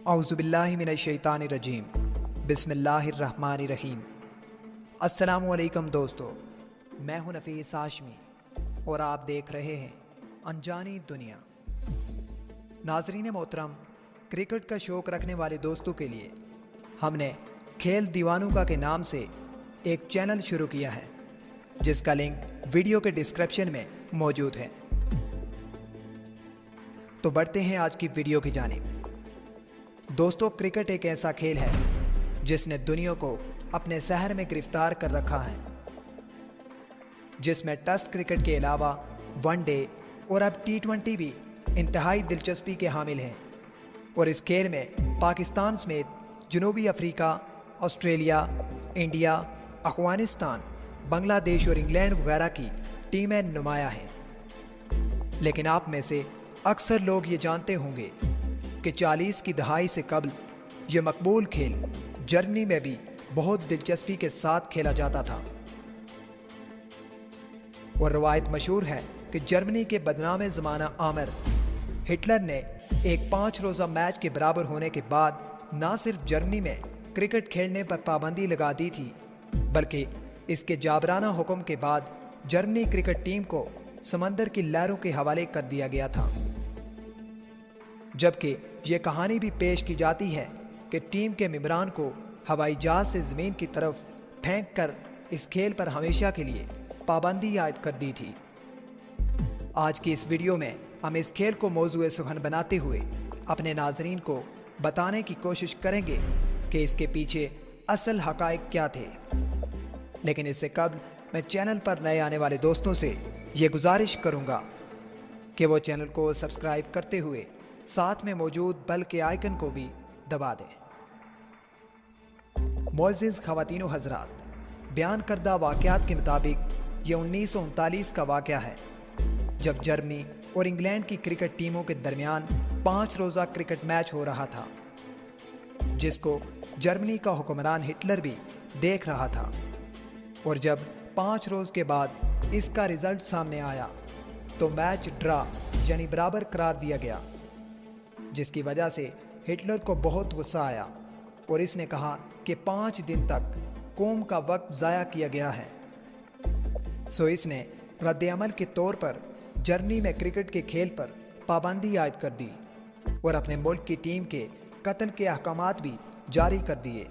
औज़ुबिल्लाहि मिनश्शैतानिर्रजीम बिस्मिल्लाहिर्रहमानिर्रहीम। अस्सलामु अलैकुम दोस्तों, मैं हूं नफ़ीस हाशमी और आप देख रहे हैं अनजानी दुनिया। नाज़रीन मोहतरम, क्रिकेट का शौक़ रखने वाले दोस्तों के लिए हमने खेल दीवानुका के नाम से एक चैनल शुरू किया है, जिसका लिंक वीडियो के डिस्क्रिप्शन में मौजूद है। तो बढ़ते हैं आज की वीडियो की जानिब। दोस्तों, क्रिकेट एक ऐसा खेल है जिसने दुनिया को अपने शहर में गिरफ्तार कर रखा है, जिसमें टेस्ट क्रिकेट के अलावा वनडे और अब T20 भी इंतहाई दिलचस्पी के हामिल हैं। और इस खेल में पाकिस्तान समेत जनूबी Africa, Australia, India, Afghanistan, Bangladesh और इंग्लैंड वगैरह की टीमें नुमाया हैं। लेकिन आप में से अक्सर लोग ये जानते होंगे कि 40 की दहाई से कबल यह मकबूल खेल जर्मनी में भी बहुत दिलचस्पी के साथ खेला जाता था। और रवायत मशहूर है कि जर्मनी के बदनाम ज़माना आमिर हिटलर ने एक 5 रोज़ा मैच के बराबर होने के बाद न सिर्फ जर्मनी में क्रिकेट खेलने पर पाबंदी लगा दी थी, बल्कि इसके जाबराना हुक्म के बाद जर्मनी क्रिकेट टीम को समंदर की लहरों के हवाले कर दिया गया था। जबकि ये कहानी भी पेश की जाती है कि टीम के मेंबरान को हवाई जहाज से ज़मीन की तरफ फेंक कर इस खेल पर हमेशा के लिए पाबंदी आयद कर दी थी। आज की इस वीडियो में हम इस खेल को मौजूए सुखन बनाते हुए अपने नाजरीन को बताने की कोशिश करेंगे कि इसके पीछे असल हकायक क्या थे। लेकिन इससे कबल मैं चैनल पर नए आने वाले दोस्तों से ये गुजारिश करूँगा कि वो चैनल को सब्सक्राइब करते हुए साथ में मौजूद बेल के आइकन को भी दबा दें। मुअज़्ज़िज़ ख़वातीन व हज़रात, बयान करदा वाक़यात के मुताबिक ये 1939 का वाक़या है, जब जर्मनी और इंग्लैंड की क्रिकेट टीमों के दरमियान 5 रोज़ा क्रिकेट मैच हो रहा था, जिसको जर्मनी का हुक्मरान हिटलर भी देख रहा था। और जब 5 रोज़ के बाद इसका रिज़ल्ट सामने आया तो मैच ड्रा यानी बराबर करार दिया गया, जिसकी वजह से हिटलर को बहुत गुस्सा आया और इसने कहा कि 5 दिन तक कौम का वक्त ज़ाया किया गया है। सो इसने रद्द-ए-अमल के तौर पर जर्मनी में क्रिकेट के खेल पर पाबंदी आयद कर दी और अपने मुल्क की टीम के कत्ल के अहकामात भी जारी कर दिए।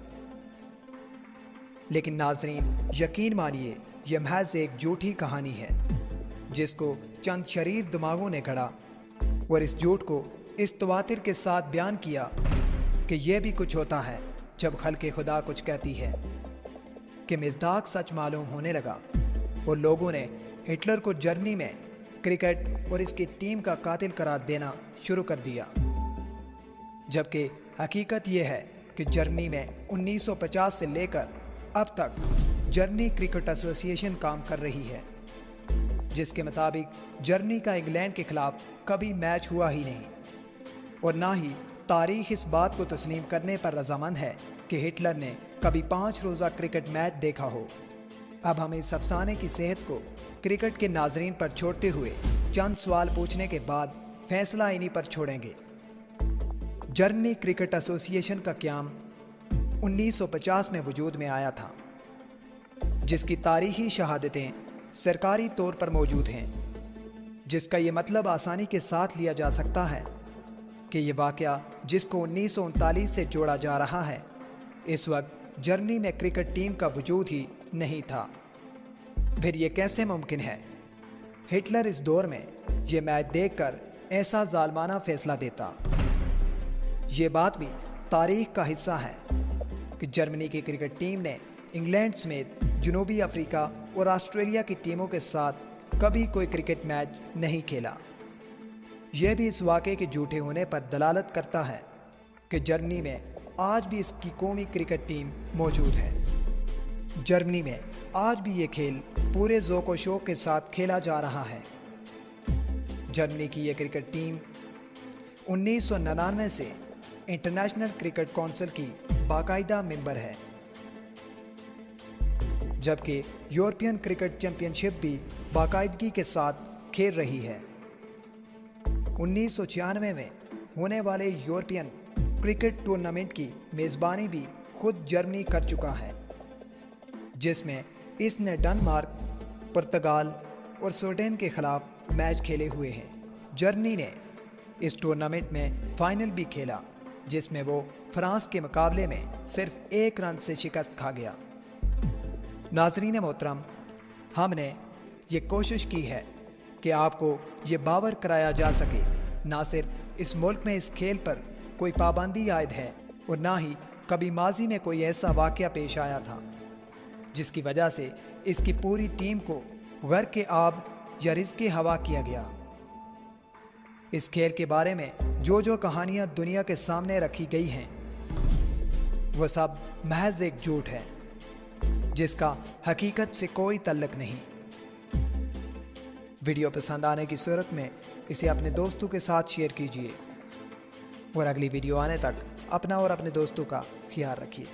लेकिन नाजरीन, यकीन मानिए, यह महज एक झूठी कहानी है जिसको चंद शरीर दिमागों ने गढ़ा और इस झूठ को इस तवातिर के साथ बयान किया कि यह भी कुछ होता है जब खल्क़े खुदा कुछ कहती है, कि मिज़दाक सच मालूम होने लगा और लोगों ने हिटलर को जर्मनी में क्रिकेट और इसकी टीम का कातिल करार देना शुरू कर दिया। जबकि हकीकत यह है कि जर्मनी में 1950 से लेकर अब तक जर्मनी क्रिकेट एसोसिएशन काम कर रही है, जिसके मुताबिक जर्मनी का इंग्लैंड के खिलाफ कभी मैच हुआ ही नहीं और ना ही तारीख इस बात को तस्लीम करने पर रजामंद है कि हिटलर ने कभी 5 रोज़ा क्रिकेट मैच देखा हो। अब हम इस अफसाने की सेहत को क्रिकेट के नाजरीन पर छोड़ते हुए चंद सवाल पूछने के बाद फैसला इन्हीं पर छोड़ेंगे। जर्मनी क्रिकेट एसोसिएशन का क़याम 1950 में वजूद में आया था, जिसकी तारीखी शहादतें सरकारी तौर पर मौजूद हैं, जिसका ये मतलब आसानी के साथ लिया जा सकता है कि ये वाक़या जिसको 1939 से जोड़ा जा रहा है, इस वक्त जर्मनी में क्रिकेट टीम का वजूद ही नहीं था। फिर ये कैसे मुमकिन है? हिटलर इस दौर में ये मैच देखकर ऐसा ज़ालमाना फ़ैसला देता। ये बात भी तारीख़ का हिस्सा है कि जर्मनी की क्रिकेट टीम ने इंग्लैंड समेत जनूबी अफ्रीका और ऑस्ट्रेलिया की टीमों के साथ कभी कोई क्रिकेट मैच नहीं खेला। यह भी इस वाक़े के झूठे होने पर दलालत करता है कि जर्मनी में आज भी इसकी कौमी क्रिकेट टीम मौजूद है। जर्मनी में आज भी ये खेल पूरे ज़ौक़ व शौक़ के साथ खेला जा रहा है। जर्मनी की ये क्रिकेट टीम 1999 से इंटरनेशनल क्रिकेट काउंसिल की बाकायदा मेंबर है, जबकि यूरोपियन क्रिकेट चैंपियनशिप भी बाकायदगी के साथ खेल रही है। 1996 में होने वाले यूरोपियन क्रिकेट टूर्नामेंट की मेज़बानी भी खुद जर्मनी कर चुका है, जिसमें इसने डेनमार्क, पुर्तगाल और स्वीडन के खिलाफ मैच खेले हुए हैं। जर्मनी ने इस टूर्नामेंट में फाइनल भी खेला, जिसमें वो फ्रांस के मुकाबले में सिर्फ 1 रन से शिकस्त खा गया। नाज़रीन मोहतरम, हमने ये कोशिश की है कि आपको ये बावर कराया जा सके ना सिर्फ इस मुल्क में इस खेल पर कोई पाबंदी आयद है और ना ही कभी माजी में कोई ऐसा वाक़या पेश आया था जिसकी वजह से इसकी पूरी टीम को गर्क के आब या रिज़्क़ हवा किया गया। इस खेल के बारे में जो कहानियां दुनिया के सामने रखी गई हैं वो सब महज एक झूठ है जिसका हकीकत से कोई तल्लुक नहीं। वीडियो पसंद आने की सूरत में इसे अपने दोस्तों के साथ शेयर कीजिए और अगली वीडियो आने तक अपना और अपने दोस्तों का ख्याल रखिए।